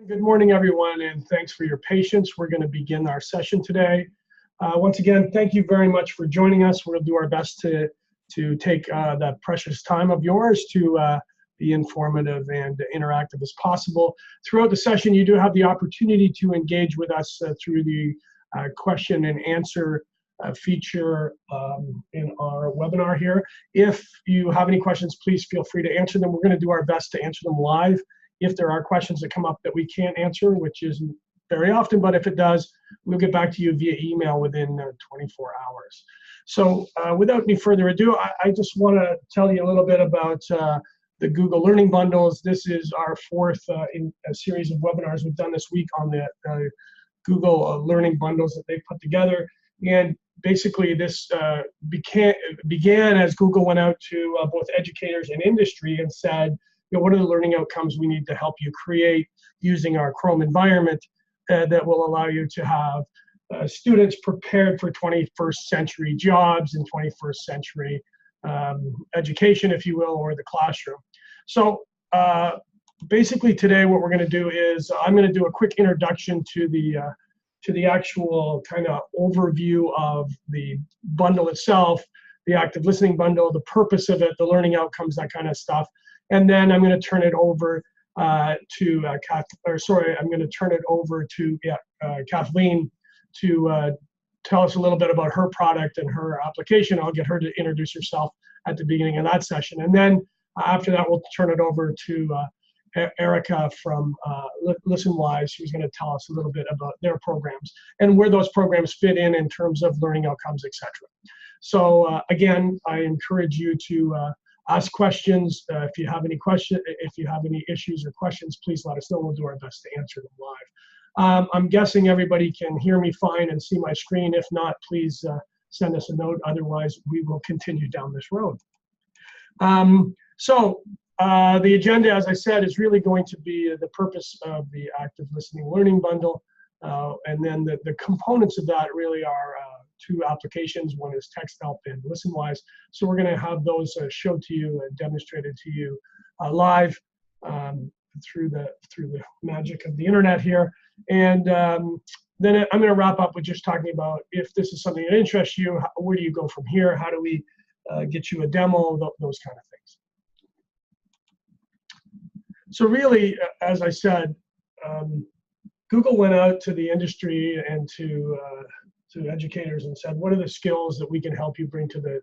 Good morning, everyone, and thanks for your patience. We're going to begin our session today. Once again, thank you very much for joining us. We'll do our best to take that precious time of yours to be informative and interactive as possible. Throughout the session, you do have the opportunity to engage with us through the question and answer feature in our webinar here. If you have any questions, please feel free to answer them. We're going to do our best to answer them live. If there are questions that come up that we can't answer, which isn't very often, but if it does, we'll get back to you via email within 24 hours. So without any further ado, I just want to tell you a little bit about the Google Learning Bundles. This is our fourth in a series of webinars we've done this week on the Google Learning Bundles that they put together. And basically this began as Google went out to both educators and industry and said, what are the learning outcomes we need to help you create using our Chrome environment that will allow you to have students prepared for 21st century jobs and 21st century education, if you will, or the classroom. So basically today what we're going to do is I'm going to do a quick introduction to the actual kind of overview of the bundle itself, the active listening bundle, the purpose of it, the learning outcomes, that kind of stuff. And then I'm going to turn it over to Kathleen to tell us a little bit about her product and her application. I'll get her to introduce herself at the beginning of that session. And then after that, we'll turn it over to Erica from Listenwise, who's going to tell us a little bit about their programs and where those programs fit in terms of learning outcomes, etc. So again, I encourage you to ask questions. If you have any issues or questions, please let us know. We'll do our best to answer them live. I'm guessing everybody can hear me fine and see my screen. If not, please send us a note. Otherwise, we will continue down this road. The agenda, as I said, is really going to be the purpose of the Active Listening Learning Bundle. And then the components of that really are two applications. One is Text Help and Listenwise. So we're going to have those showed to you and demonstrated to you live through the magic of the internet here. And then I'm going to wrap up with just talking about if this is something that interests you, where do you go from here? How do we get you a demo? Those kind of things. So really, as I said, Google went out to the industry and to educators and said, what are the skills that we can help you bring to the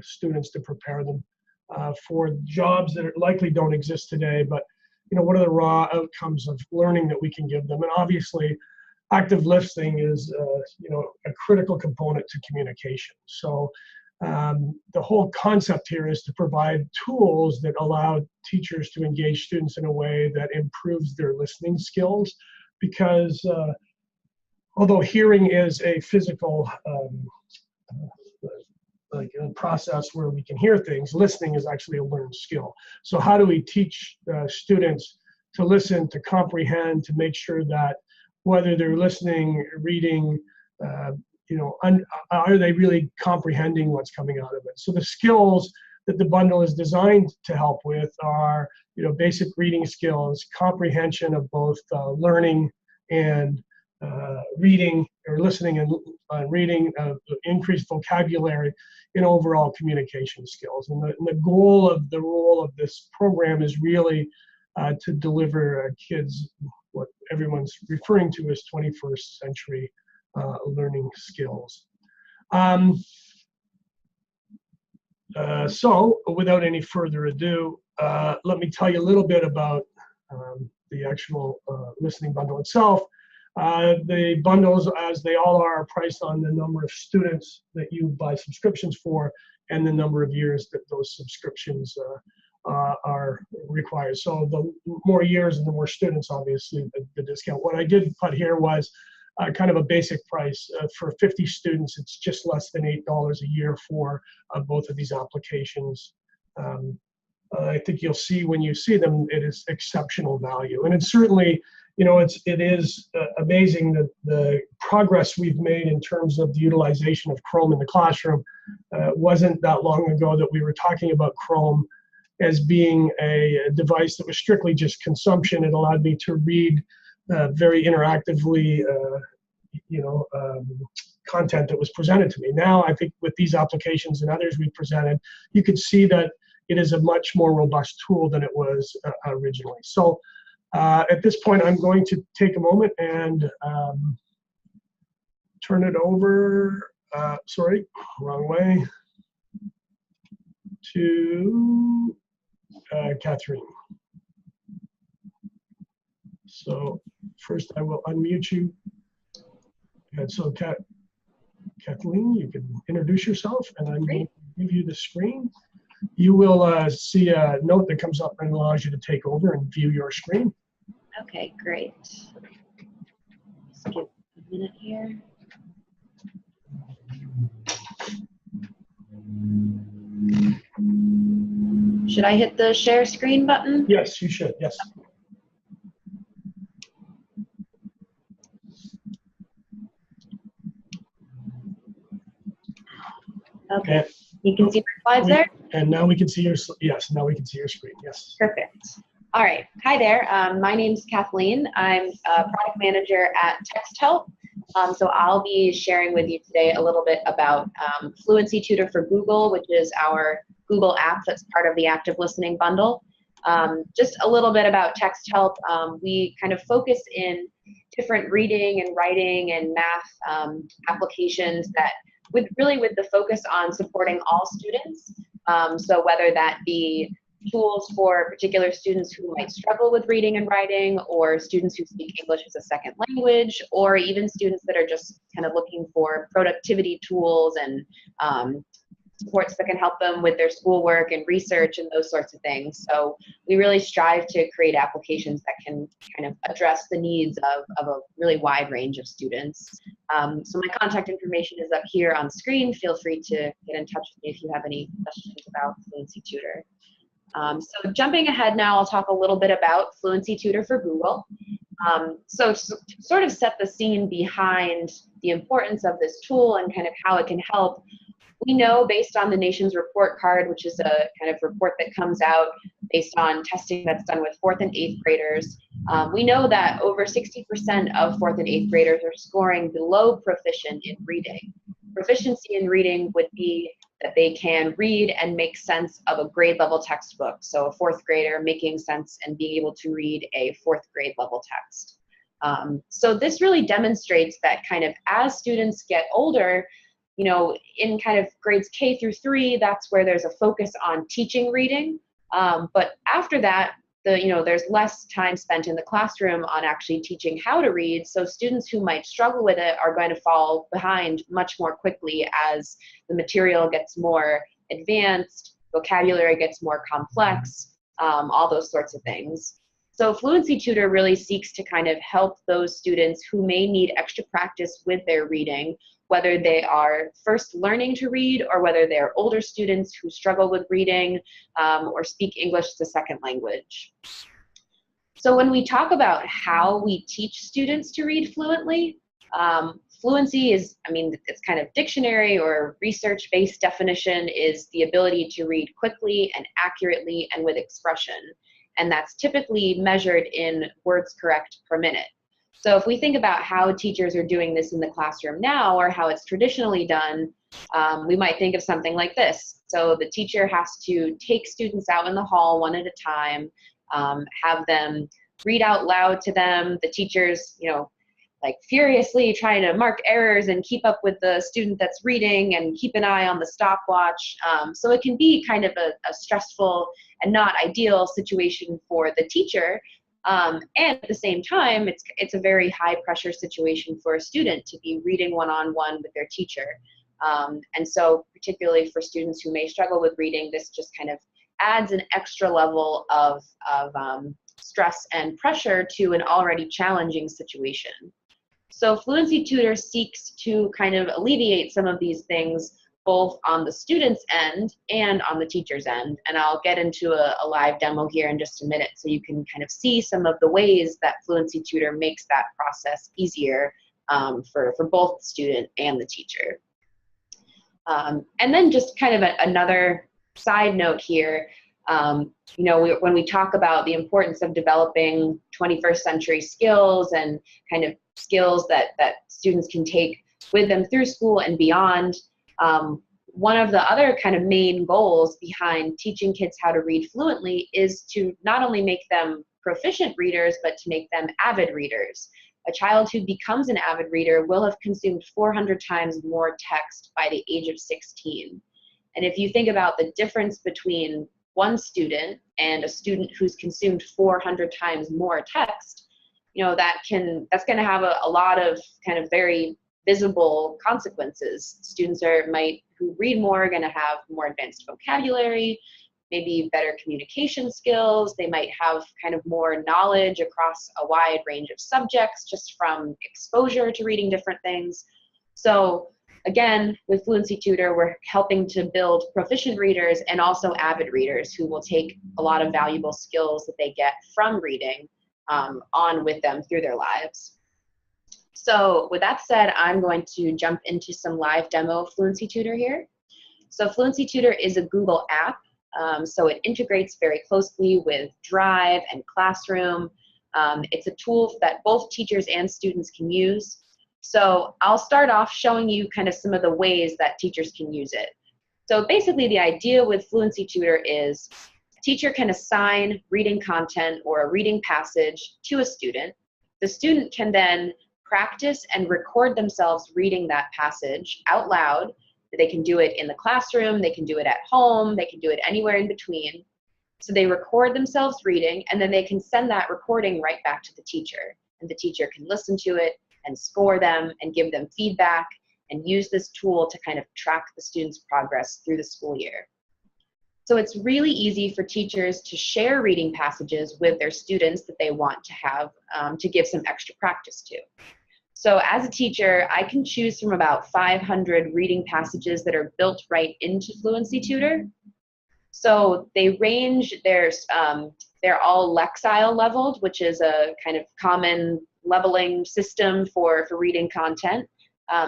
students to prepare them for jobs that likely don't exist today, but what are the raw outcomes of learning that we can give them? And obviously, active listening is a critical component to communication. So the whole concept here is to provide tools that allow teachers to engage students in a way that improves their listening skills, because although hearing is a physical process where we can hear things, listening is actually a learned skill. So how do we teach students to listen, to comprehend, to make sure that whether they're listening, reading, are they really comprehending what's coming out of it? So the skills that the bundle is designed to help with are, basic reading skills, comprehension of both learning and reading, or listening and reading, increased vocabulary, and overall communication skills. And the role of this program is really to deliver kids what everyone's referring to as 21st century learning skills. So without any further ado, let me tell you a little bit about the actual listening bundle itself. The bundles, as they all are priced on the number of students that you buy subscriptions for and the number of years that those subscriptions are required. So the more years and the more students, obviously, the discount. What I did put here was kind of a basic price. For 50 students, it's just less than $8 a year for both of these applications. I think you'll see when you see them, it is exceptional value. And it's certainly, it is amazing that the progress we've made in terms of the utilization of Chrome in the classroom. It wasn't that long ago that we were talking about Chrome as being a device that was strictly just consumption. It allowed me to read very interactively, content that was presented to me. Now, I think with these applications and others we presented, you can see that it is a much more robust tool than it was originally. So at this point, I'm going to take a moment and turn it over, sorry, wrong way, to Catherine. So first I will unmute you. And so Kathleen, you can introduce yourself, and I'm going to give you the screen. You will see a note that comes up and allows you to take over and view your screen. Okay, great. Just give a minute here. Should I hit the share screen button? Yes, you should, yes. Okay, And you can see my slides there? And now we can see your, yes, now we can see your screen, yes. Perfect. All right, hi there. My name's Kathleen. I'm a product manager at TextHelp. So I'll be sharing with you today a little bit about Fluency Tutor for Google, which is our Google app that's part of the Active Listening bundle. Just a little bit about TextHelp. We kind of focus in different reading and writing and math applications that with the focus on supporting all students. So whether that be tools for particular students who might struggle with reading and writing, or students who speak English as a second language, or even students that are just kind of looking for productivity tools and supports that can help them with their schoolwork and research and those sorts of things. So we really strive to create applications that can kind of address the needs of a really wide range of students. So my contact information is up here on screen. Feel free to get in touch with me if you have any questions about Fluency Tutor. So jumping ahead now, I'll talk a little bit about Fluency Tutor for Google. So to sort of set the scene behind the importance of this tool and kind of how it can help, we know based on the nation's report card, which is a kind of report that comes out based on testing that's done with 4th and 8th graders, we know that over 60% of 4th and 8th graders are scoring below proficient in reading. Proficiency in reading would be that they can read and make sense of a grade level textbook. So a 4th grader making sense and being able to read a 4th grade level text. So this really demonstrates that kind of as students get older, you know, in kind of grades K through 3, that's where there's a focus on teaching reading. But after that, there's less time spent in the classroom on actually teaching how to read. So students who might struggle with it are going to fall behind much more quickly as the material gets more advanced, vocabulary gets more complex, all those sorts of things. So Fluency Tutor really seeks to kind of help those students who may need extra practice with their reading, whether they are first learning to read or whether they're older students who struggle with reading or speak English as a second language. So when we talk about how we teach students to read fluently, fluency is, it's kind of dictionary or research-based definition is the ability to read quickly and accurately and with expression. And that's typically measured in words correct per minute. So if we think about how teachers are doing this in the classroom now or how it's traditionally done, we might think of something like this. So the teacher has to take students out in the hall one at a time, have them read out loud to them. The teacher's, like furiously trying to mark errors and keep up with the student that's reading and keep an eye on the stopwatch. So it can be kind of a stressful and not ideal situation for the teacher. And at the same time, it's a very high pressure situation for a student to be reading one-on-one with their teacher. And so particularly for students who may struggle with reading, this just kind of adds an extra level of stress and pressure to an already challenging situation. So Fluency Tutor seeks to kind of alleviate some of these things both on the student's end and on the teacher's end. And I'll get into a live demo here in just a minute so you can kind of see some of the ways that Fluency Tutor makes that process easier for both the student and the teacher. And then just kind of another side note here, When we talk about the importance of developing 21st century skills and kind of skills that students can take with them through school and beyond, one of the other kind of main goals behind teaching kids how to read fluently is to not only make them proficient readers, but to make them avid readers. A child who becomes an avid reader will have consumed 400 times more text by the age of 16. And if you think about the difference between one student and a student who's consumed 400 times more text, that's going to have a lot of kind of very visible consequences. Students who read more are going to have more advanced vocabulary, maybe better communication skills. They might have kind of more knowledge across a wide range of subjects just from exposure to reading different things. So again, with Fluency Tutor, we're helping to build proficient readers and also avid readers who will take a lot of valuable skills that they get from reading on with them through their lives. So with that said, I'm going to jump into some live demo of Fluency Tutor here. So Fluency Tutor is a Google app. So it integrates very closely with Drive and Classroom. It's a tool that both teachers and students can use. So I'll start off showing you kind of some of the ways that teachers can use it. So basically the idea with Fluency Tutor is a teacher can assign reading content or a reading passage to a student. The student can then practice and record themselves reading that passage out loud. They can do it in the classroom, they can do it at home, they can do it anywhere in between. So they record themselves reading, and then they can send that recording right back to the teacher. And the teacher can listen to it and score them and give them feedback and use this tool to kind of track the students' progress through the school year. So it's really easy for teachers to share reading passages with their students that they want to have to give some extra practice to. So as a teacher, I can choose from about 500 reading passages that are built right into Fluency Tutor. So they range, they're all Lexile leveled, which is a kind of common leveling system for reading content.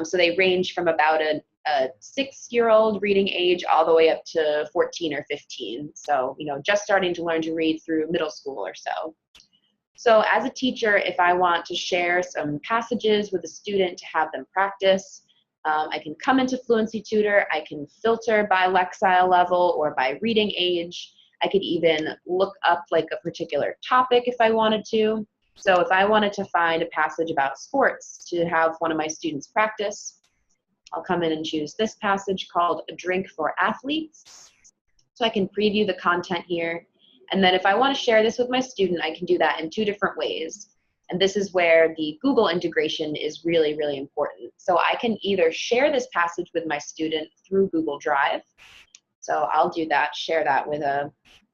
So they range from about a 6-year-old reading age all the way up to 14 or 15. So, just starting to learn to read through middle school or so. So as a teacher, if I want to share some passages with a student to have them practice, I can come into Fluency Tutor, I can filter by Lexile level or by reading age. I could even look up like a particular topic if I wanted to. So if I wanted to find a passage about sports to have one of my students practice, I'll come in and choose this passage called A Drink for Athletes. So I can preview the content here. And then if I want to share this with my student, I can do that in 2 different ways. And this is where the Google integration is really, really important. So I can either share this passage with my student through Google Drive. So I'll do that, share that with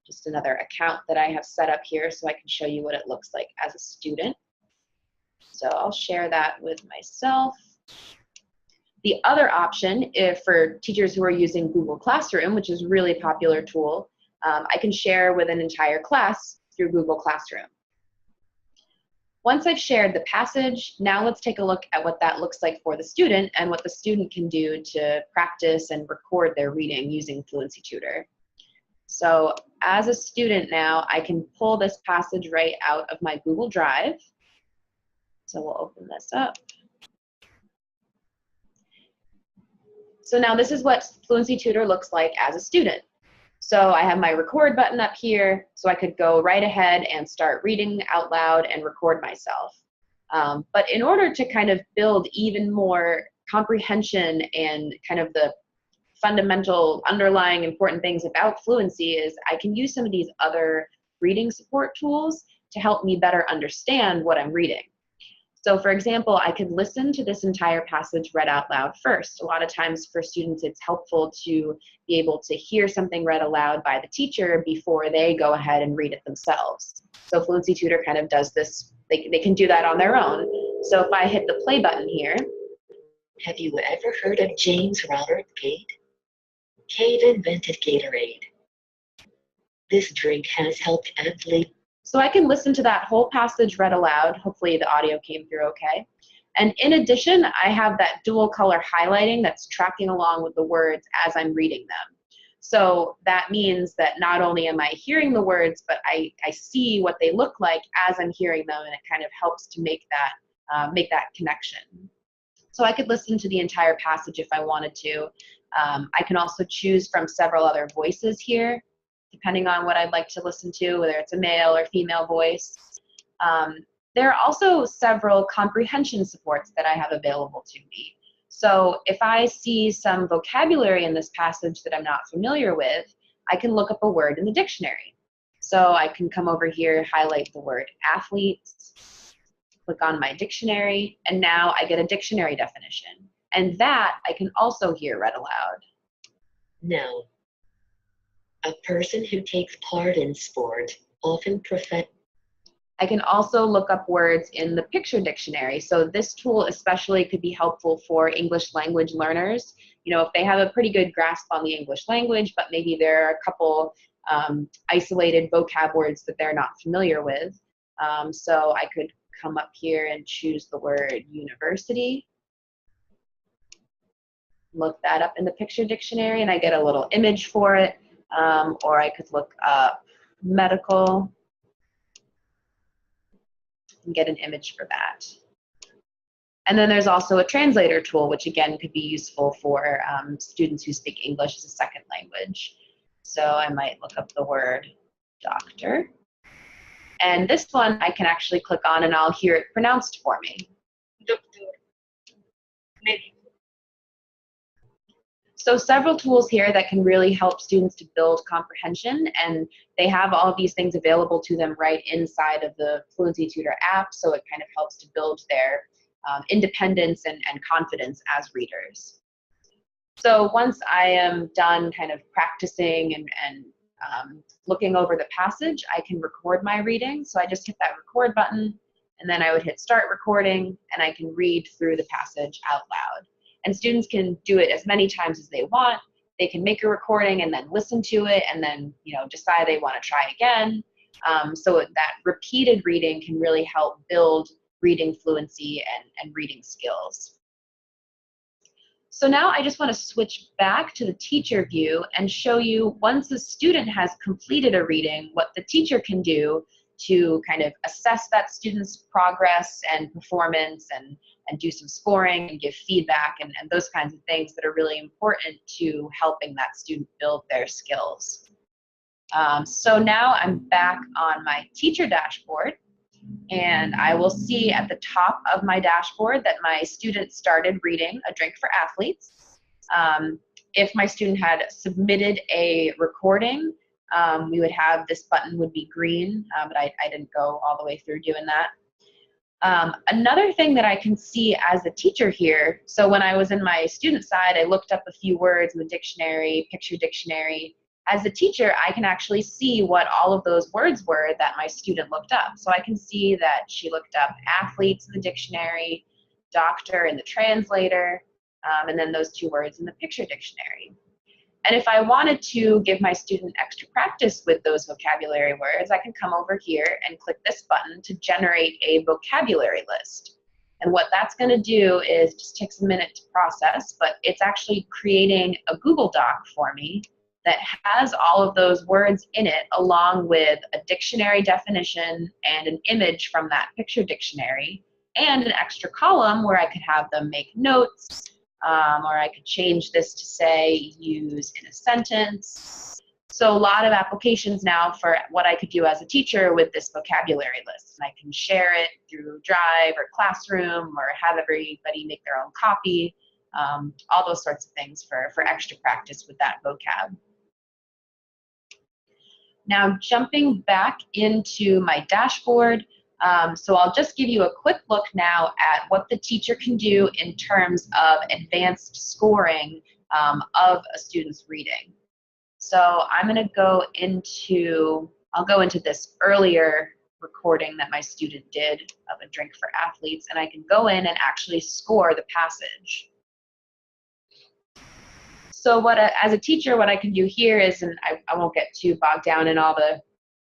just another account that I have set up here so I can show you what it looks like as a student. So I'll share that with myself. The other option, for teachers who are using Google Classroom, which is a really popular tool, I can share with an entire class through Google Classroom. Once I've shared the passage, now let's take a look at what that looks like for the student and what the student can do to practice and record their reading using Fluency Tutor. So as a student now, I can pull this passage right out of my Google Drive. So we'll open this up. So now this is what Fluency Tutor looks like as a student. So I have my record button up here, so I could go right ahead and start reading out loud and record myself. But in order to kind of build even more comprehension and kind of the fundamental underlying important things about fluency is I can use some of these other reading support tools to help me better understand what I'm reading. So for example, I could listen to this entire passage read out loud first. A lot of times for students, it's helpful to be able to hear something read aloud by the teacher before they go ahead and read it themselves. So Fluency Tutor kind of does this, they can do that on their own. So if I hit the play button here. Have you ever heard of James Robert Cade? Cade invented Gatorade. This drink has helped athletes. So I can listen to that whole passage read aloud. Hopefully the audio came through okay. And in addition, I have that dual color highlighting that's tracking along with the words as I'm reading them. So that means that not only am I hearing the words, but I see what they look like as I'm hearing them, and it kind of helps to make that connection. So I could listen to the entire passage if I wanted to. I can also choose from several other voices here, depending on what I'd like to listen to, whether it's a male or female voice. There are also several comprehension supports that I have available to me. So if I see some vocabulary in this passage that I'm not familiar with, I can look up a word in the dictionary. So I can come over here, highlight the word athletes, click on my dictionary, and now I get a dictionary definition. And that I can also hear read aloud. Now, a person who takes part in sport often I can also look up words in the picture dictionary. So this tool especially could be helpful for English language learners. You know, if they have a pretty good grasp on the English language, but maybe there are a couple isolated vocab words that they're not familiar with. So I could come up here and choose the word university. Look that up in the picture dictionary and I get a little image for it. Or I could look up medical and get an image for that. And then there's also a translator tool, which again could be useful for students who speak English as a second language. So I might look up the word doctor. And this one I can actually click on and I'll hear it pronounced for me. Doctor. So several tools here that can really help students to build comprehension, and they have all of these things available to them right inside of the Fluency Tutor app, so it kind of helps to build their independence and confidence as readers. So once I am done kind of practicing and looking over the passage, I can record my reading. So I just hit that record button, and then I would hit start recording, and I can read through the passage out loud. And students can do it as many times as they want. They can make a recording and then listen to it and then, you know, decide they want to try again. So that repeated reading can really help build reading fluency and reading skills. So now I just want to switch back to the teacher view and show you, once a student has completed a reading, what the teacher can do to kind of assess that student's progress and performance and do some scoring and give feedback and those kinds of things that are really important to helping that student build their skills. So now I'm back on my teacher dashboard, and I will see at the top of my dashboard that my student started reading A Drink for Athletes. If my student had submitted a recording, we would have this button would be green, but I didn't go all the way through doing that. Another thing that I can see as a teacher here, so when I was in my student side, I looked up a few words in the dictionary, picture dictionary. As a teacher, I can actually see what all of those words were that my student looked up. So I can see that she looked up athletes in the dictionary, doctor in the translator, and then those two words in the picture dictionary. And if I wanted to give my student extra practice with those vocabulary words, I can come over here and click this button to generate a vocabulary list. And what that's going to do is, just takes a minute to process, but it's actually creating a Google Doc for me that has all of those words in it, along with a dictionary definition and an image from that picture dictionary, and an extra column where I could have them make notes, or I could change this to say use in a sentence. So a lot of applications now for what I could do as a teacher with this vocabulary list. And I can share it through Drive or Classroom, or have everybody make their own copy, all those sorts of things for extra practice with that vocab. Now jumping back into my dashboard, so I'll just give you a quick look now at what the teacher can do in terms of advanced scoring of a student's reading. So I'm going to go into, I'll go into this earlier recording that my student did of A Drink for Athletes, and I can go in and actually score the passage. So as a teacher, what I can do here is, and I won't get too bogged down in all the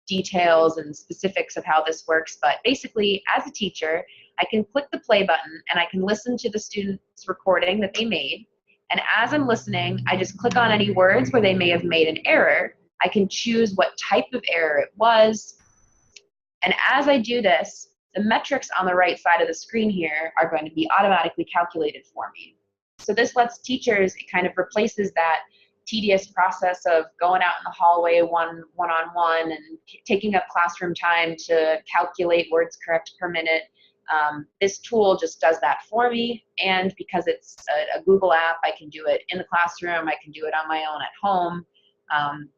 details and specifics of how this works, but basically as a teacher, I can click the play button and I can listen to the student's recording that they made, And as I'm listening, I just click on any words where they may have made an error. I can choose what type of error it was. And as I do this, the metrics on the right side of the screen here are going to be automatically calculated for me. So this lets teachers, it kind of replaces that tedious process of going out in the hallway one-on-one and taking up classroom time to calculate words correct per minute. This tool just does that for me, and because it's a Google app, I can do it in the classroom, I can do it on my own at home.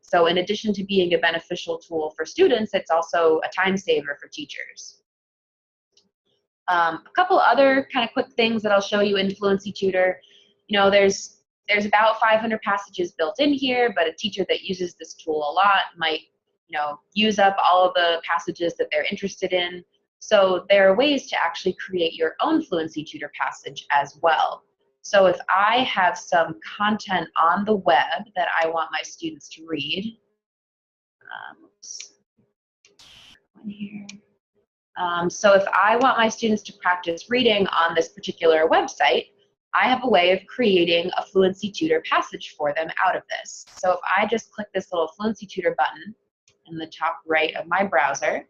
So in addition to being a beneficial tool for students, it's also a time saver for teachers. A couple other kind of quick things that I'll show you in Fluency Tutor. You know, there's about 500 passages built in here, but a teacher that uses this tool a lot might, you know, use up all of the passages that they're interested in. So there are ways to actually create your own Fluency Tutor passage as well. So if I have some content on the web that I want my students to read, so if I want my students to practice reading on this particular website, I have a way of creating a Fluency Tutor passage for them out of this. So if I just click this little Fluency Tutor button in the top right of my browser,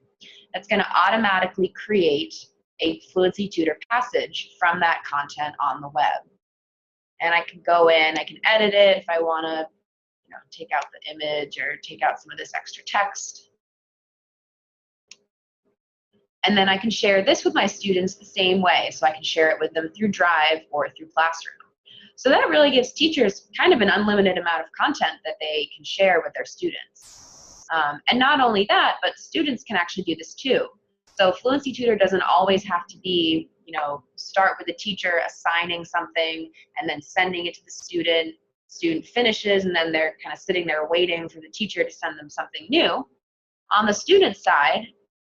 that's going to automatically create a Fluency Tutor passage from that content on the web. And I can go in, I can edit it if I want to, you know, take out the image or take out some of this extra text. And then I can share this with my students the same way. So I can share it with them through Drive or through Classroom. So that really gives teachers kind of an unlimited amount of content that they can share with their students. And not only that, but students can actually do this too. So Fluency Tutor doesn't always have to be, you know, start with the teacher assigning something and then sending it to the student. Student finishes and then they're kind of sitting there waiting for the teacher to send them something new. On the student side,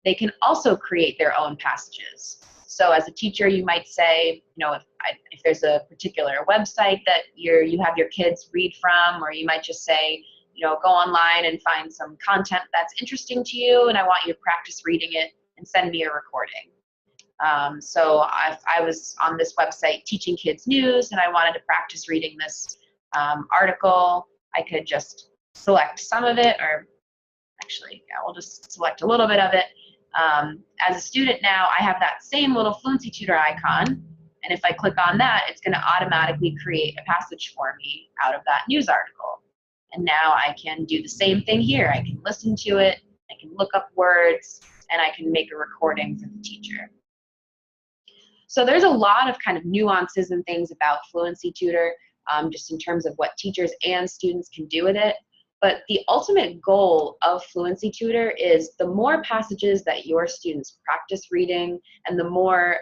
they can also create their own passages. So as a teacher, you might say, you know, if there's a particular website that you have your kids read from, or you might just say, you know, go online and find some content that's interesting to you, and I want you to practice reading it and send me a recording. So I was on this website teaching kids news, and I wanted to practice reading this article. I could just select some of it, or actually, yeah, we'll just select a little bit of it. As a student now, I have that same little Fluency Tutor icon, and if I click on that, it's going to automatically create a passage for me out of that news article. And now I can do the same thing here. I can listen to it, I can look up words, and I can make a recording for the teacher. So there's a lot of kind of nuances and things about Fluency Tutor, just in terms of what teachers and students can do with it. But the ultimate goal of Fluency Tutor is the more passages that your students practice reading and the more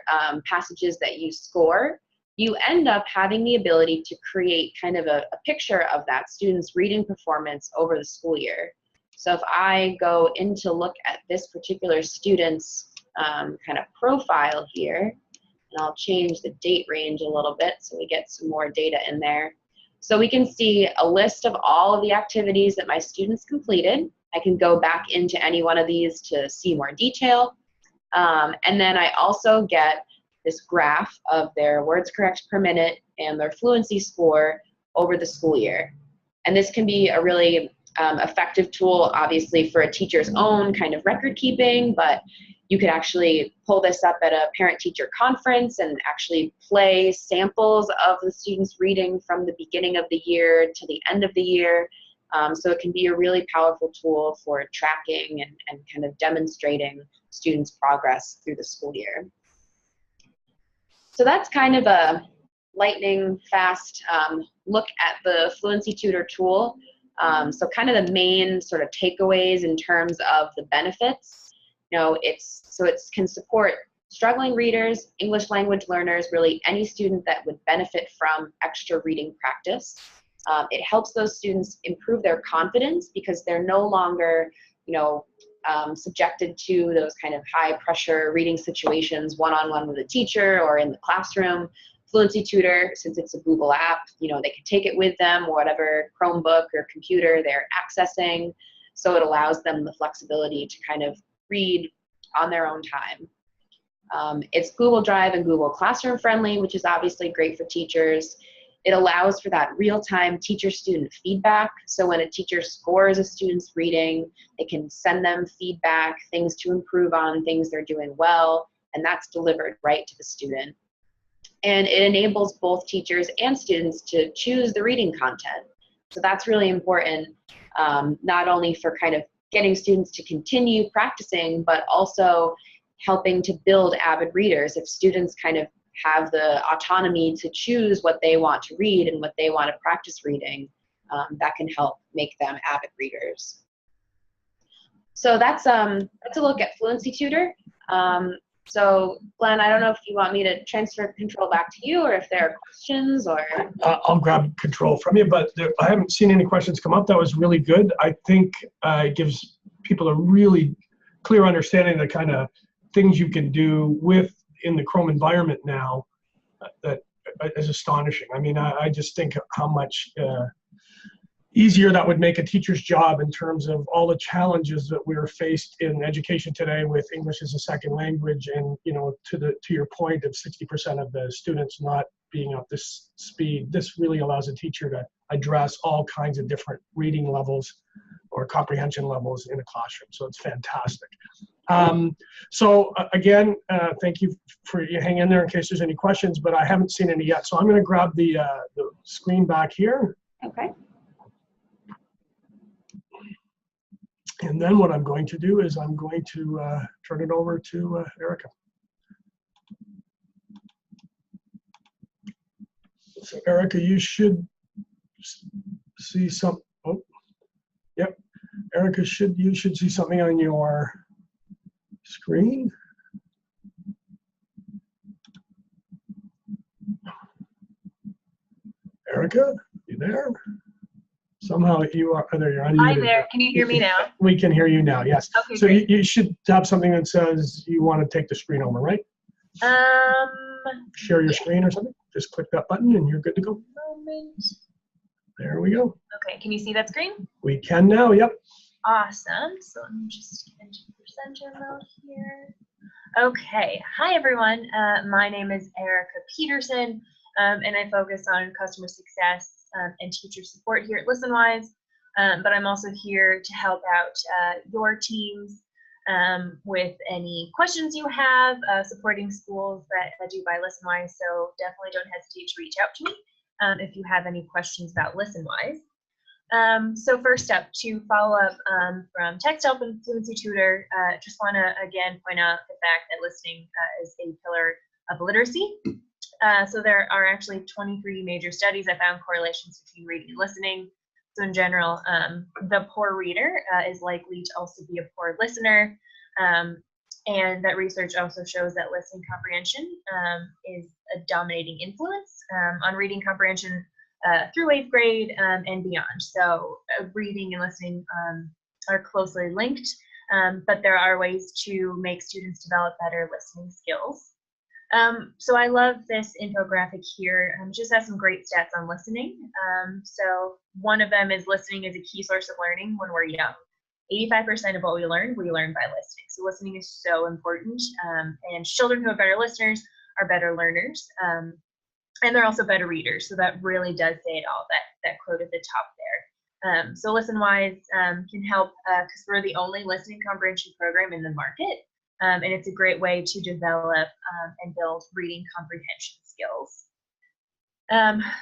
passages that you score, you end up having the ability to create kind of a picture of that student's reading performance over the school year. So if I go in to look at this particular student's kind of profile here, and I'll change the date range a little bit so we get some more data in there. So we can see a list of all of the activities that my students completed. I can go back into any one of these to see more detail. And then I also get this graph of their words correct per minute and their fluency score over the school year. And this can be a really effective tool, obviously, for a teacher's own kind of record keeping, but you could actually pull this up at a parent-teacher conference and actually play samples of the students reading from the beginning of the year to the end of the year. So it can be a really powerful tool for tracking and kind of demonstrating students' progress through the school year. So that's kind of a lightning fast look at the Fluency Tutor tool. So kind of the main sort of takeaways in terms of the benefits. You know, it can support struggling readers, English language learners, really any student that would benefit from extra reading practice. It helps those students improve their confidence because they're no longer, you know, subjected to those kind of high pressure reading situations one-on-one with a teacher or in the classroom. Fluency Tutor, since it's a Google app, you know, they can take it with them, whatever Chromebook or computer they're accessing. So it allows them the flexibility to kind of read on their own time. It's Google Drive and Google Classroom friendly, which is obviously great for teachers. It allows for that real-time teacher-student feedback. So when a teacher scores a student's reading, they can send them feedback, things to improve on, things they're doing well, and that's delivered right to the student. And it enables both teachers and students to choose the reading content. So that's really important, not only for kind of getting students to continue practicing, but also helping to build avid readers. If students kind of have the autonomy to choose what they want to read and what they want to practice reading, that can help make them avid readers. So that's a look at Fluency Tutor. So Glenn, I don't know if you want me to transfer control back to you or if there are questions or. I'll grab control from you, but I haven't seen any questions come up. That was really good. I think it gives people a really clear understanding of the kind of things you can do in the Chrome environment now that is astonishing. I mean, I just think how much easier that would make a teacher's job in terms of all the challenges that we're faced in education today with English as a second language, and to your point of 60% of the students not being up this speed. This really allows a teacher to address all kinds of different reading levels or comprehension levels in a classroom. So it's fantastic. Again, thank you for you hanging in there in case there's any questions, but I haven't seen any yet. So I'm going to grab the screen back here. Okay. And then what I'm going to do is I'm going to turn it over to Erica. So Erica, you should see some. Oh, yep. Erica, you should see something on your screen. Erica, you there? Somehow you are there. You're unmuted. I'm there. Can you hear me now? We can hear you now. Yes. Okay, so great. you should have something that says you want to take the screen over, right? Share your screen or something. Just click that button and you're good to go. Moment. There we go. Okay, can you see that screen? We can now. Yep. Awesome. So let me just get into presenter mode here. Okay. Hi, everyone. My name is Erica Peterson, and I focus on customer success and teacher support here at Listenwise. But I'm also here to help out your teams with any questions you have supporting schools that do buy Listenwise. So definitely don't hesitate to reach out to me if you have any questions about Listenwise. So first up, to follow up from Text Help and Fluency Tutor, just want to again point out the fact that listening is a pillar of literacy. So there are actually 23 major studies that found correlations between reading and listening. So in general, the poor reader is likely to also be a poor listener. And that research also shows that listening comprehension is a dominating influence on reading comprehension through 8th grade and beyond. So reading and listening are closely linked, but there are ways to make students develop better listening skills. So I love this infographic here. Just has some great stats on listening. So one of them is listening is a key source of learning when we're young. 85% of what we learn by listening. So listening is so important. And children who are better listeners are better learners. And they're also better readers. So that really does say it all, that quote at the top there. So Listenwise can help because we're the only listening comprehension program in the market. And it's a great way to develop and build reading comprehension skills.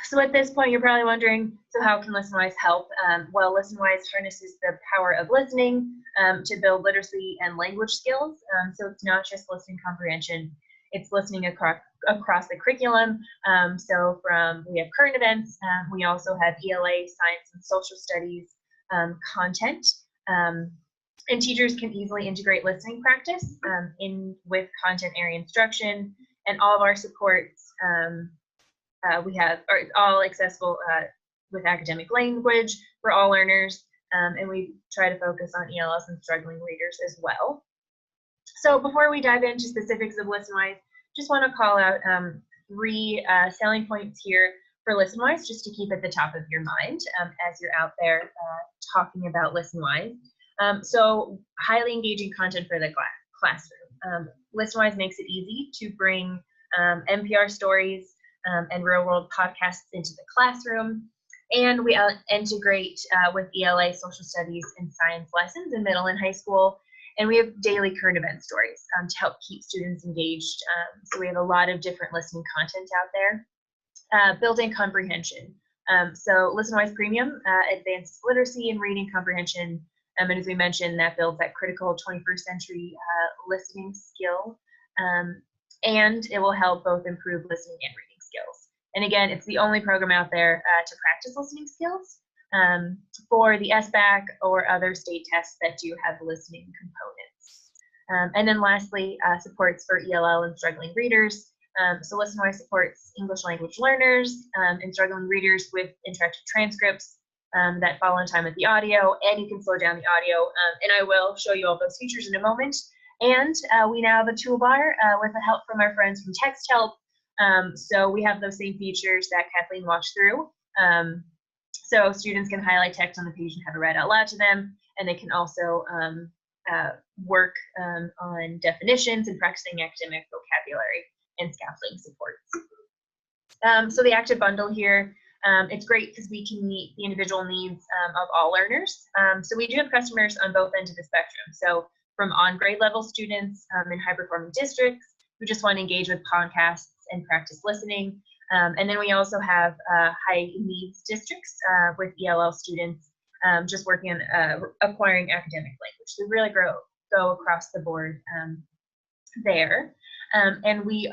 So at this point, you're probably wondering, so how can Listenwise help? Well, Listenwise harnesses the power of listening to build literacy and language skills. So it's not just listening comprehension, it's listening across the curriculum. So we have current events, we also have ELA, science and social studies content. And teachers can easily integrate listening practice in with content area instruction, and all of our supports we have are all accessible with academic language for all learners, and we try to focus on ELS and struggling readers as well. So before we dive into specifics of Listenwise, just want to call out 3 selling points here for Listenwise, just to keep at the top of your mind as you're out there talking about Listenwise. So highly engaging content for the classroom. Listenwise makes it easy to bring NPR stories and real-world podcasts into the classroom. And we integrate with ELA social studies and science lessons in middle and high school. And we have daily current event stories to help keep students engaged. So we have a lot of different listening content out there. Building comprehension. So Listenwise Premium advances literacy and reading comprehension. And as we mentioned, that builds that critical 21st century listening skill. And it will help both improve listening and reading skills. And again, it's the only program out there to practice listening skills for the SBAC or other state tests that do have listening components. And then lastly, supports for ELL and struggling readers. So Listenwise supports English language learners and struggling readers with interactive transcripts that follow in time with the audio, and you can slow down the audio. And I will show you all those features in a moment. And we now have a toolbar with the help from our friends from Text Help. So we have those same features that Kathleen walked through. So students can highlight text on the page and have it read out loud to them, and they can also work on definitions and practicing academic vocabulary and scaffolding supports. So the active bundle here, it's great because we can meet the individual needs of all learners. So we do have customers on both ends of the spectrum. So from on-grade level students in high-performing districts who just want to engage with podcasts and practice listening. And then we also have high needs districts with ELL students just working on acquiring academic language. So we really go across the board there. And we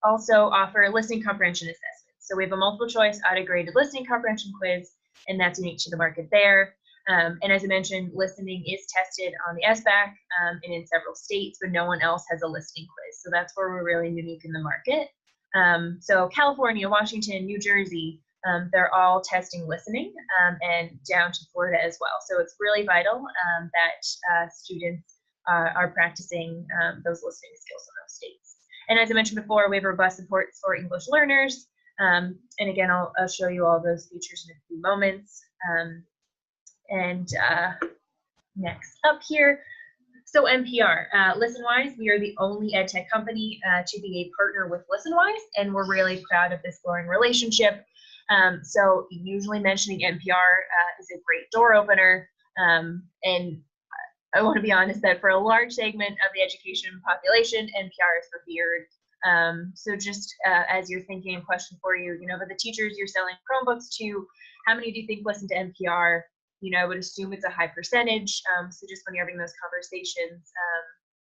also offer listening comprehension assessments. So we have a multiple choice auto-graded listening comprehension quiz, and that's unique to the market there. And as I mentioned, listening is tested on the SBAC and in several states, but no one else has a listening quiz. So that's where we're really unique in the market. So California, Washington, New Jersey, they're all testing listening and down to Florida as well. So it's really vital that students are practicing those listening skills in those states. And as I mentioned before, we have robust supports for English learners. And again, I'll show you all those features in a few moments. Next up here, so NPR, Listenwise, we are the only EdTech company to be a partner with Listenwise, and we're really proud of this growing relationship. So usually mentioning NPR is a great door opener, and I want to be honest that for a large segment of the education population, NPR is revered. So just as you're thinking, a question for you, but the teachers you're selling Chromebooks to, how many do you think listen to NPR? I would assume it's a high percentage. So just when you're having those conversations,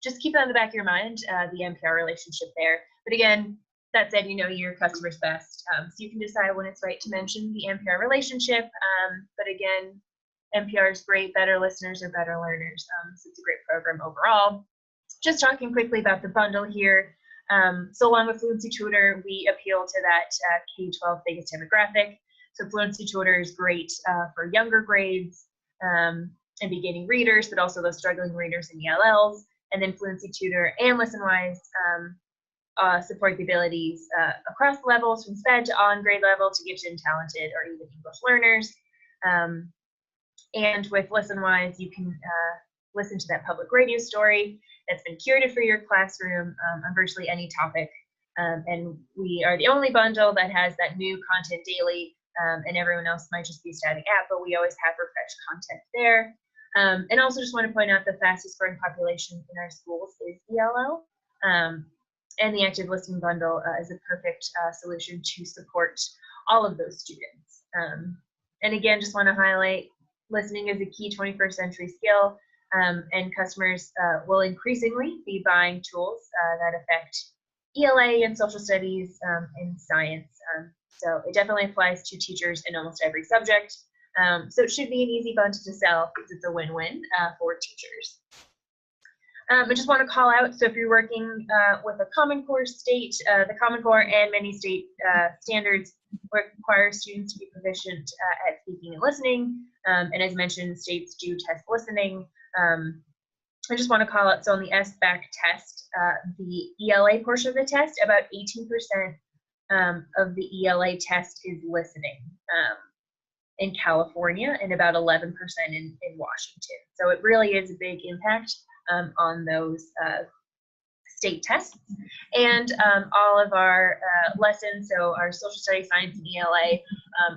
just keep it on the back of your mind, the NPR relationship there. But again, that said, your customer's best. So you can decide when it's right to mention the NPR relationship. But again, NPR is great. Better listeners are better learners. So it's a great program overall. Just talking quickly about the bundle here. So along with Fluency Tutor, we appeal to that K-12 biggest demographic. So Fluency Tutor is great for younger grades and beginning readers, but also those struggling readers and ELLs. And then Fluency Tutor and Listenwise support the abilities across levels, from SPED to on-grade level to gifted and talented or even English learners. And with Listenwise, you can listen to that public radio story that's been curated for your classroom on virtually any topic. And we are the only bundle that has that new content daily. And everyone else might just be a static app, but we always have refreshed content there. And also just want to point out the fastest growing population in our schools is ELL. And the active listening bundle is a perfect solution to support all of those students. And again, just want to highlight, listening is a key 21st century skill, and customers will increasingly be buying tools that affect ELA and social studies and science. So it definitely applies to teachers in almost every subject. So it should be an easy bundle to sell because it's a win-win for teachers. I just want to call out, so if you're working with a Common Core state, the Common Core and many state standards require students to be proficient at speaking and listening. And as mentioned, states do test listening. I just want to call out, so on the SBAC test, the ELA portion of the test, about 18% of the ELA test is listening in California, and about 11% in Washington. So it really is a big impact on those state tests, and all of our lessons, so our social studies, science, and ELA,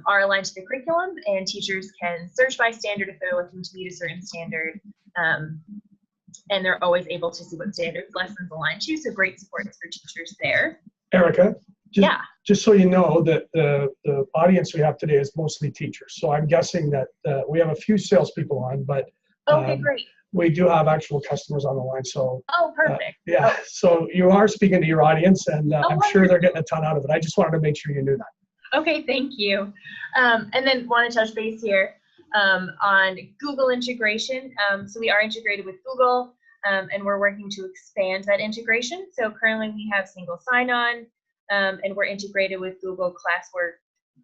are aligned to the curriculum, and teachers can search by standard if they're looking to meet a certain standard, and they're always able to see what standards lessons align to, so great supports for teachers there. Erica, Yeah. just so you know that the audience we have today is mostly teachers. So I'm guessing that we have a few salespeople on, but Okay, great. we do have actual customers on the line. So Oh, perfect. yeah, so you are speaking to your audience, and I'm sure they're getting a ton out of it. I just wanted to make sure you knew that. Okay, thank you. And then want to touch base here on Google integration. So we are integrated with Google, and we're working to expand that integration. So currently we have single sign-on, and we're integrated with Google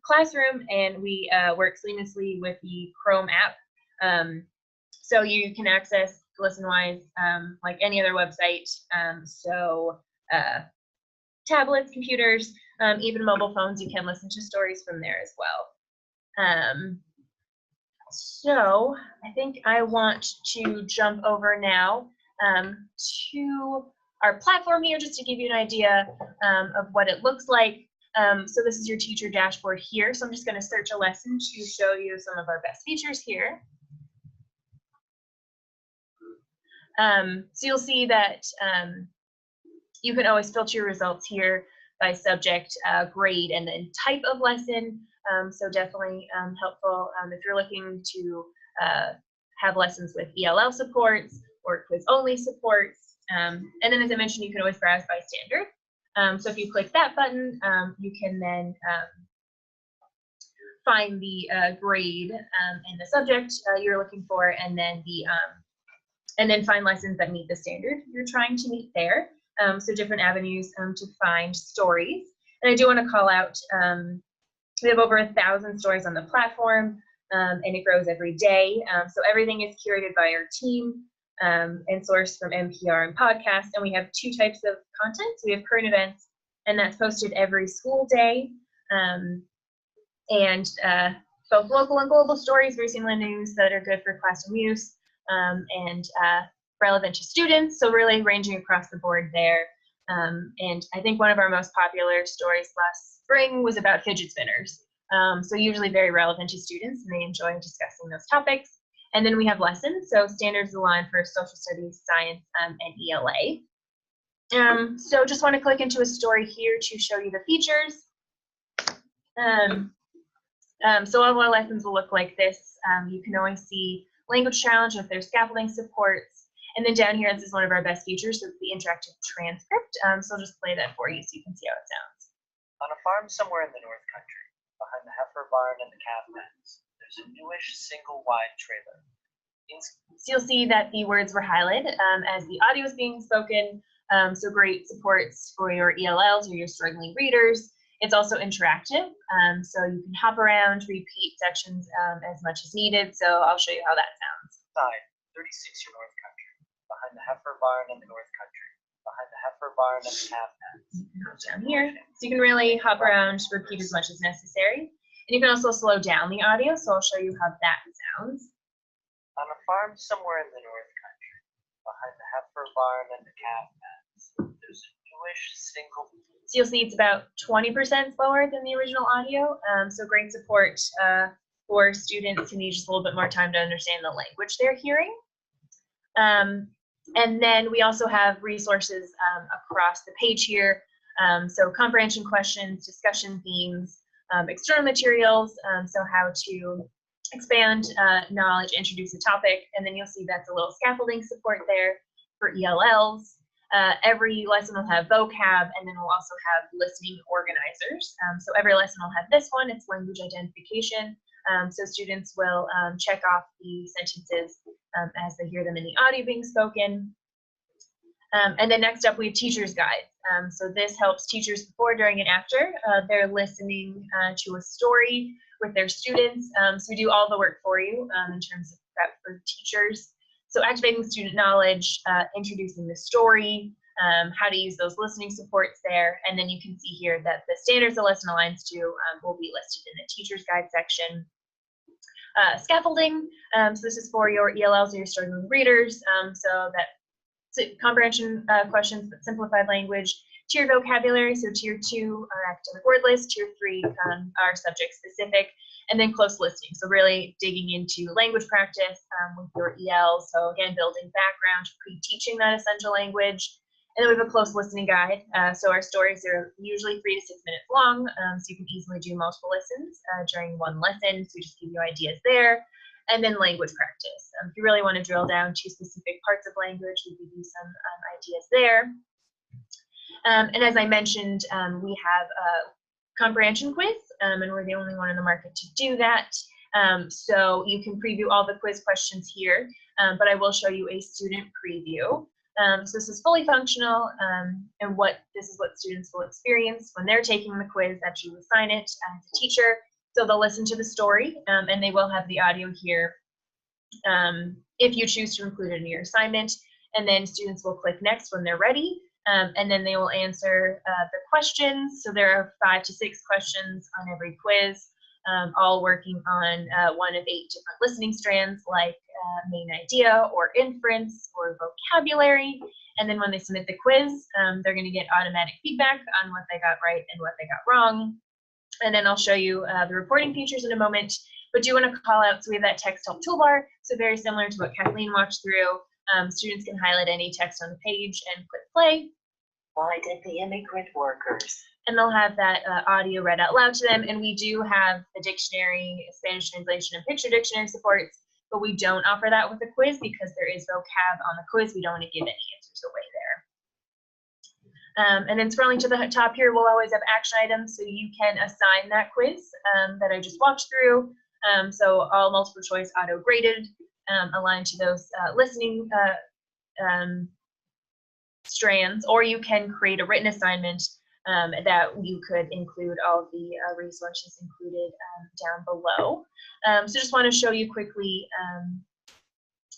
Classroom, and we work seamlessly with the Chrome app. So you can access Listenwise like any other website. So tablets, computers, even mobile phones, you can listen to stories from there as well. So I think I want to jump over now to our platform here, just to give you an idea of what it looks like. So this is your teacher dashboard here. So I'm just going to search a lesson to show you some of our best features here. So you'll see that you can always filter your results here by subject, grade, and then type of lesson. So definitely helpful if you're looking to have lessons with ELL supports or quiz-only supports. And then, as I mentioned, you can always browse by standard. So if you click that button, you can then find the grade and the subject you're looking for, and then find lessons that meet the standard you're trying to meet there. So different avenues to find stories. And I do want to call out, we have over 1,000 stories on the platform, and it grows every day. So everything is curated by our team and sourced from NPR and podcasts. And we have 2 types of content. So we have current events, and that's posted every school day. And both local and global stories, very similar news that are good for classroom use, and relevant to students, so really ranging across the board there. And I think one of our most popular stories last spring was about fidget spinners. So usually very relevant to students, and they enjoy discussing those topics. And then we have lessons, so standards aligned for social studies, science, and ELA. So just want to click into a story here to show you the features. So all of our lessons will look like this. You can always see language challenge if there's scaffolding supports. And then down here, this is one of our best features, so it's the interactive transcript. So I'll just play that for you so you can see how it sounds. On a farm somewhere in the North Country, behind the heifer barn and the calf pens, there's a newish single-wide trailer. So you'll see that the words were highlighted as the audio is being spoken. So great supports for your ELLs or your struggling readers. It's also interactive, so you can hop around, repeat sections as much as needed. So I'll show you how that sounds. Side, 36 your North Country, behind the heifer barn and the North Country, behind the heifer barn and the calf pens. Down here, so you can really hop around, repeat as much as necessary. And you can also slow down the audio, so I'll show you how that sounds. On a farm somewhere in the North Country, behind the heifer barn and the calf pens, there's a newish single. So you'll see it's about 20% slower than the original audio. So great support for students who need just a little bit more time to understand the language they're hearing. And then we also have resources across the page here. So comprehension questions, discussion themes, external materials, so how to expand knowledge, introduce a topic, and then you'll see that's a little scaffolding support there for ELLs. Every lesson will have vocab, and then we'll also have listening organizers. So every lesson will have this one, it's language identification. So students will check off the sentences as they hear them in the audio being spoken. And then next up, we have teacher's guides. So this helps teachers before, during, and after they're listening to a story with their students. So we do all the work for you in terms of prep for teachers. So activating student knowledge, introducing the story, how to use those listening supports there. And then you can see here that the standards the lesson aligns to will be listed in the teacher's guide section. Scaffolding, so this is for your ELLs or your struggling readers, so that comprehension questions, but simplified language. Tier vocabulary, so tier 2 are academic word list, tier 3 are subject specific, and then close listening. So really digging into language practice with your EL. So again, building background, pre-teaching that essential language. And then we have a close listening guide. So our stories are usually 3 to 6 minutes long, so you can easily do multiple listens during one lesson. So we just give you ideas there. And then language practice. If you really want to drill down to specific parts of language, we give you some ideas there. And as I mentioned, we have a comprehension quiz, and we're the only one in the market to do that. So you can preview all the quiz questions here, but I will show you a student preview. So this is fully functional, and this is what students will experience when they're taking the quiz that you assign it as a teacher. So they'll listen to the story, and they will have the audio here if you choose to include it in your assignment. And then students will click next when they're ready, and then they will answer the questions. So there are 5 to 6 questions on every quiz, all working on one of 8 different listening strands, like main idea or inference or vocabulary. And then when they submit the quiz, they're going to get automatic feedback on what they got right and what they got wrong. And then I'll show you the reporting features in a moment, but do want to call out, so we have that text help toolbar, so very similar to what Kathleen walked through. Students can highlight any text on the page and click play. Why did the immigrant workers? And they'll have that audio read out loud to them, and we do have a dictionary, Spanish translation, and picture dictionary supports, but we don't offer that with the quiz because there is vocab on the quiz. We don't want to give any answers away there. And then scrolling to the top here, we'll always have action items, so you can assign that quiz that I just walked through. So all multiple choice auto graded, aligned to those listening strands, or you can create a written assignment that you could include all of the resources included down below. So just want to show you quickly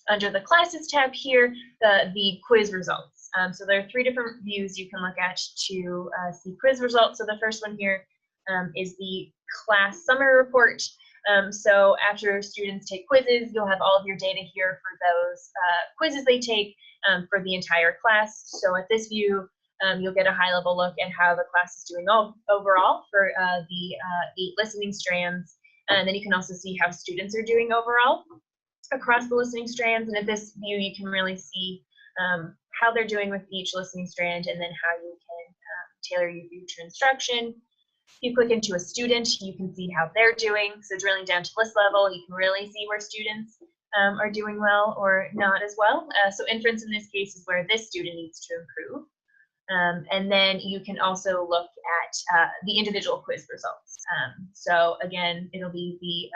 under the classes tab here, the quiz results. So there are 3 different views you can look at to see quiz results. So the first one here is the class summary report. So after students take quizzes, you'll have all of your data here for those quizzes they take for the entire class. So at this view, you'll get a high-level look at how the class is doing overall for the 8 listening strands. And then you can also see how students are doing overall across the listening strands. And at this view, you can really see how they're doing with each listening strand, and then how you can tailor your future instruction. If you click into a student, you can see how they're doing. So drilling down to list level, you can really see where students are doing well or not as well. So inference in this case is where this student needs to improve. And then you can also look at the individual quiz results. So again, it'll be the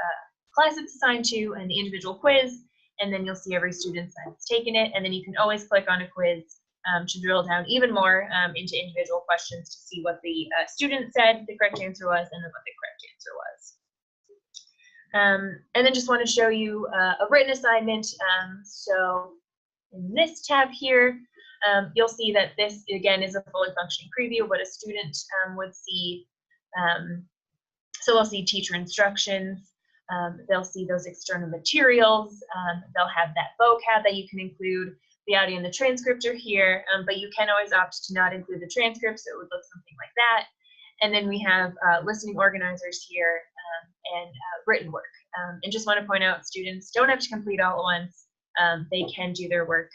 class it's assigned to and the individual quiz, and then you'll see every student that's taken it, and then you can always click on a quiz to drill down even more into individual questions to see what the student said the correct answer was, and then what the correct answer was. And then just want to show you a written assignment. So in this tab here, you'll see that this, again, is a fully functioning preview of what a student would see. So they'll see teacher instructions. They'll see those external materials. They'll have that vocab that you can include. The audio and the transcript are here, but you can always opt to not include the transcript, so it would look something like that. And then we have listening organizers here and written work. And just want to point out, students don't have to complete all at once. They can do their work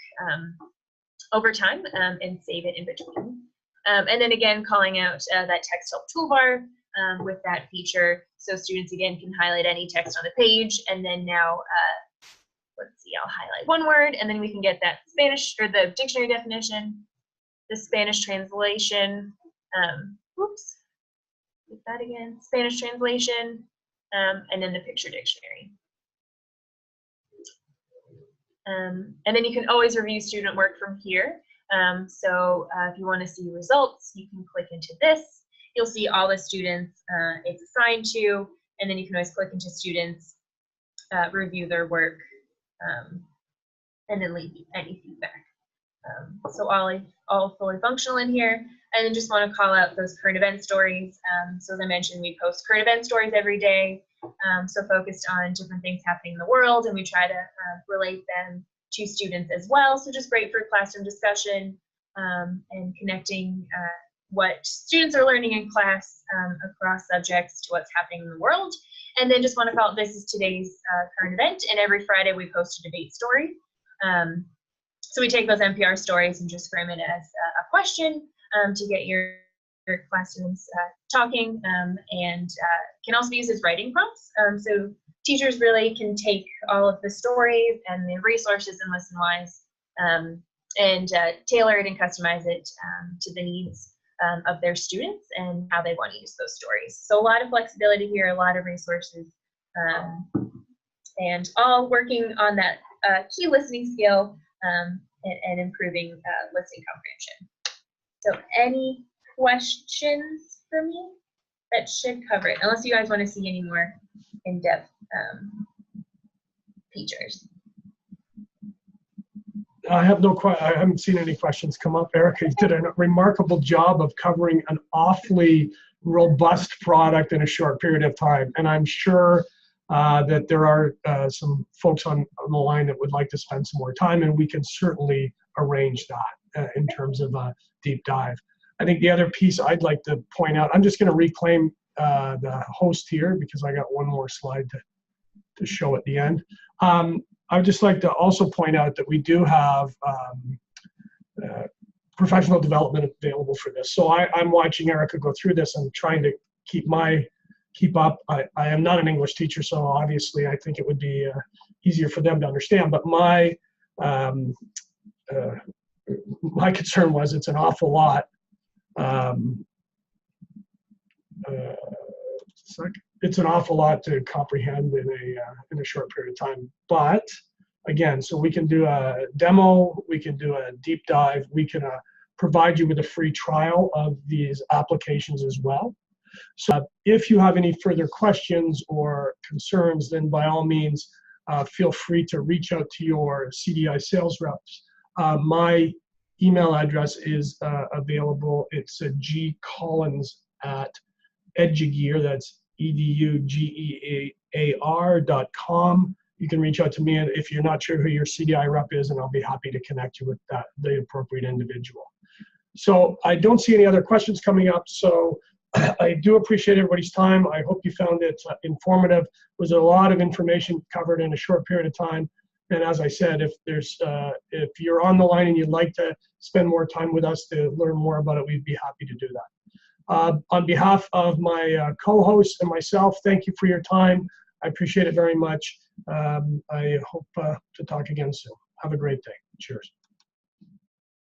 over time and save it in between. And then again, calling out that text help toolbar with that feature, so students again can highlight any text on the page, and then now let's see, I'll highlight one word, and then we can get that Spanish, or the dictionary definition, the Spanish translation, oops, get that again, Spanish translation, and then the picture dictionary. And then you can always review student work from here. So if you want to see results, you can click into this. You'll see all the students it's assigned to, and then you can always click into students, review their work, and then leave any feedback. So all fully functional in here. And then just want to call out those current event stories. So as I mentioned, we post current event stories every day. So focused on different things happening in the world, and we try to relate them to students as well. So just great for classroom discussion and connecting what students are learning in class across subjects to what's happening in the world. And then just want to call it, this is today's current event, and every Friday we post a debate story. So we take those NPR stories and just frame it as a question to get your class students talking, and can also be used as writing prompts. So teachers really can take all of the stories and the resources in Listenwise and tailor it and customize it to the needs of their students and how they want to use those stories. So a lot of flexibility here, a lot of resources, and all working on that key listening skill and improving listening comprehension. So any questions for me? That should cover it, unless you guys want to see any more in-depth features. I haven't seen any questions come up. Erica, you did a remarkable job of covering an awfully robust product in a short period of time. And I'm sure that there are some folks on the line that would like to spend some more time, and we can certainly arrange that in terms of a deep dive. I think the other piece I'd like to point out, I'm just going to reclaim the host here because I got one more slide to show at the end. I would just like to also point out that we do have professional development available for this. So I'm watching Erica go through this and trying to keep up. I am not an English teacher, so obviously I think it would be easier for them to understand. But my concern was it's an awful lot. It's an awful lot to comprehend in a short period of time. But again, so we can do a demo, we can do a deep dive, we can provide you with a free trial of these applications as well. So if you have any further questions or concerns, then by all means, feel free to reach out to your CDI sales reps. My email address is available. It's gcollins@edugear, that's edugear.com. You can reach out to me if you're not sure who your CDI rep is, and I'll be happy to connect you with the appropriate individual. So I don't see any other questions coming up, so I do appreciate everybody's time. I hope you found it informative. There was a lot of information covered in a short period of time. And as I said, if you're on the line and you'd like to spend more time with us to learn more about it, we'd be happy to do that. On behalf of my co-hosts and myself, thank you for your time. I appreciate it very much. I hope to talk again soon. Have a great day. Cheers.